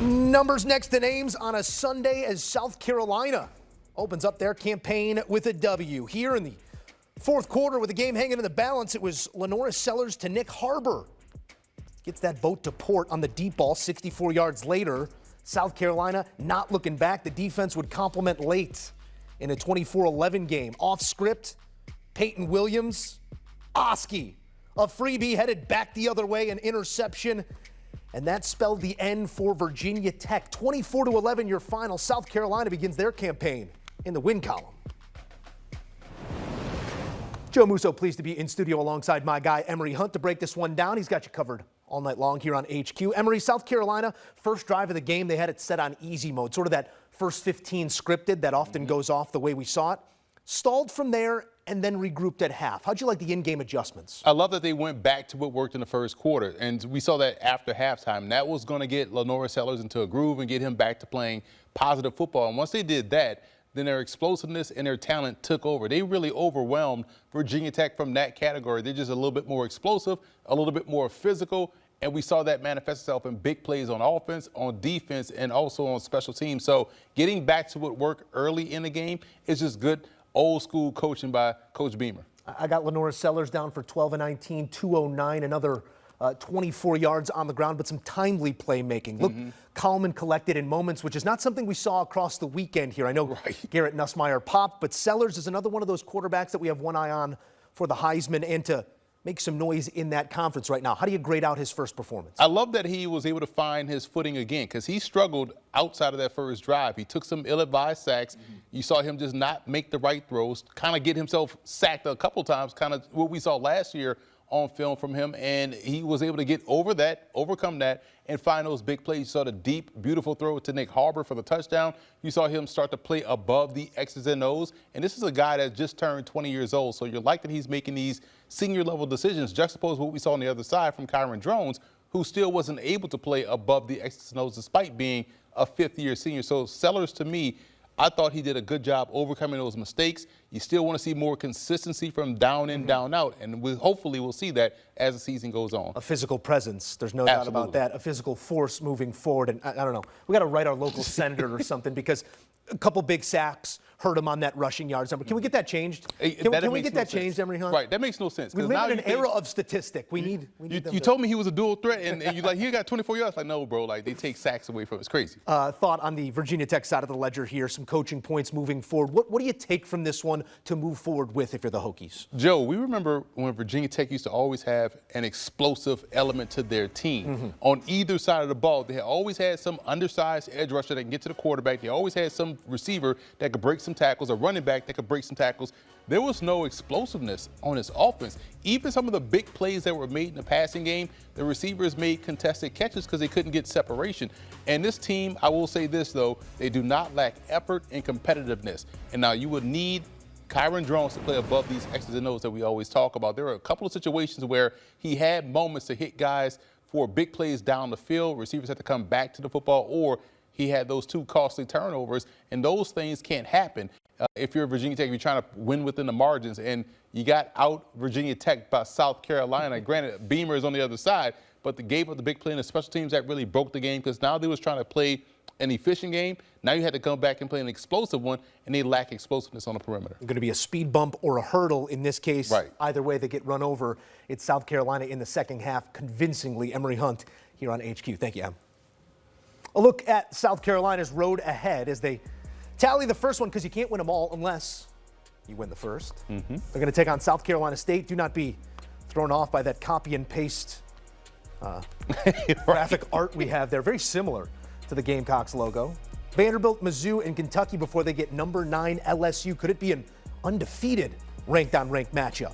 Numbers next to names on a Sunday as South Carolina opens up their campaign with a W. Here in the fourth quarter with the game hanging in the balance, it was Lenora Sellers to Nick Harbor. Gets that boat to port on the deep ball 64 yards later. South Carolina not looking back. The defense would complement late in a 24-11 game. Off script, Peyton Williams, Oski. A freebie headed back the other way, an interception. And that spelled the end for Virginia Tech. 24-11 your final. South Carolina begins their campaign in the win column. Joe Musso pleased to be in studio alongside my guy Emory Hunt to break this one down. He's got you covered all night long here on HQ. Emory, South Carolina, first drive of the game, they had it set on easy mode, sort of that first 15 scripted that often goes off the way we saw it. Stalled from there and then regrouped at half. How'd you like the in-game adjustments? I love that they went back to what worked in the first quarter, and we saw that after halftime. That was going to get Lenora Sellers into a groove and get him back to playing positive football. And once they did that, then their explosiveness and their talent took over. They really overwhelmed Virginia Tech from that category. They're just a little bit more explosive, a little bit more physical, and we saw that manifest itself in big plays on offense, on defense, and also on special teams. So getting back to what worked early in the game is just good old school coaching by Coach Beamer. I got Lenora Sellers down for 12 and 19, 209, another 24 yards on the ground, but some timely playmaking. Look calm and collected in moments, which is not something we saw across the weekend here. I know Garrett Nussmeier popped, but Sellers is another one of those quarterbacks that we have one eye on for the Heisman and to make some noise in that conference right now. How do you grade out his first performance? I love that he was able to find his footing again because he struggled outside of that first drive. He took some ill-advised sacks. You saw him just not make the right throws, kind of get himself sacked a couple times, kind of what we saw last year on film from him, and he was able to get over that, overcome that, and find those big plays. You saw the deep, beautiful throw to Nick Harbor for the touchdown. You saw him start to play above the X's and O's, and this is a guy that just turned 20 years old, so you're like that he's making these senior-level decisions, juxtapose what we saw on the other side from Kyron Drones, who still wasn't able to play above the X's and O's despite being a fifth-year senior. So Sellers, to me, I thought he did a good job overcoming those mistakes. You still want to see more consistency from down in, down out, and hopefully we'll see that as the season goes on. A physical presence, there's no doubt about that. A physical force moving forward, and I don't know, we got to write our local senator or something because a couple big sacks hurt him on that rushing yards number. Can we get that changed? Can we get that changed, Emory Hunt? Right, that makes no sense. We live in an era of statistic. We need you told me he was a dual threat, and you're like, he got 24 yards. Like, no, bro, like they take sacks away from it. It's crazy. Thought on the Virginia Tech side of the ledger here, some coaching points moving forward. What do you take from this one to move forward with if you're the Hokies? Joe, we remember when Virginia Tech used to always have an explosive element to their team. On either side of the ball, they always had some undersized edge rusher that can get to the quarterback. They always had some receiver that could break some tackles, a running back that could break some tackles. There was no explosiveness on this offense. Even some of the big plays that were made in the passing game, the receivers made contested catches because they couldn't get separation. And this team, I will say this, though, they do not lack effort and competitiveness. And now you would need Kyron Drones to play above these X's and O's that we always talk about. There were a couple of situations where he had moments to hit guys for big plays down the field. Receivers had to come back to the football, or he had those two costly turnovers, and those things can't happen if you're Virginia Tech, if you're trying to win within the margins, and you got out Virginia Tech by South Carolina. Granted, Beamer is on the other side, but they gave up the big play in the special teams that really broke the game because now they was trying to play an efficient game. Now you had to come back and play an explosive one, and they lack explosiveness on the perimeter. Going to be a speed bump or a hurdle in this case. Right. Either way, they get run over. It's South Carolina in the second half, convincingly. Emory Hunt here on HQ. Thank you, Em. A look at South Carolina's road ahead as they tally the first one, because you can't win them all unless you win the first. They're going to take on South Carolina State. Do not be thrown off by that copy and paste graphic art we have there. Very similar to the Gamecocks logo. Vanderbilt, Mizzou, and Kentucky before they get number 9 LSU. Could it be an undefeated ranked-on-ranked matchup?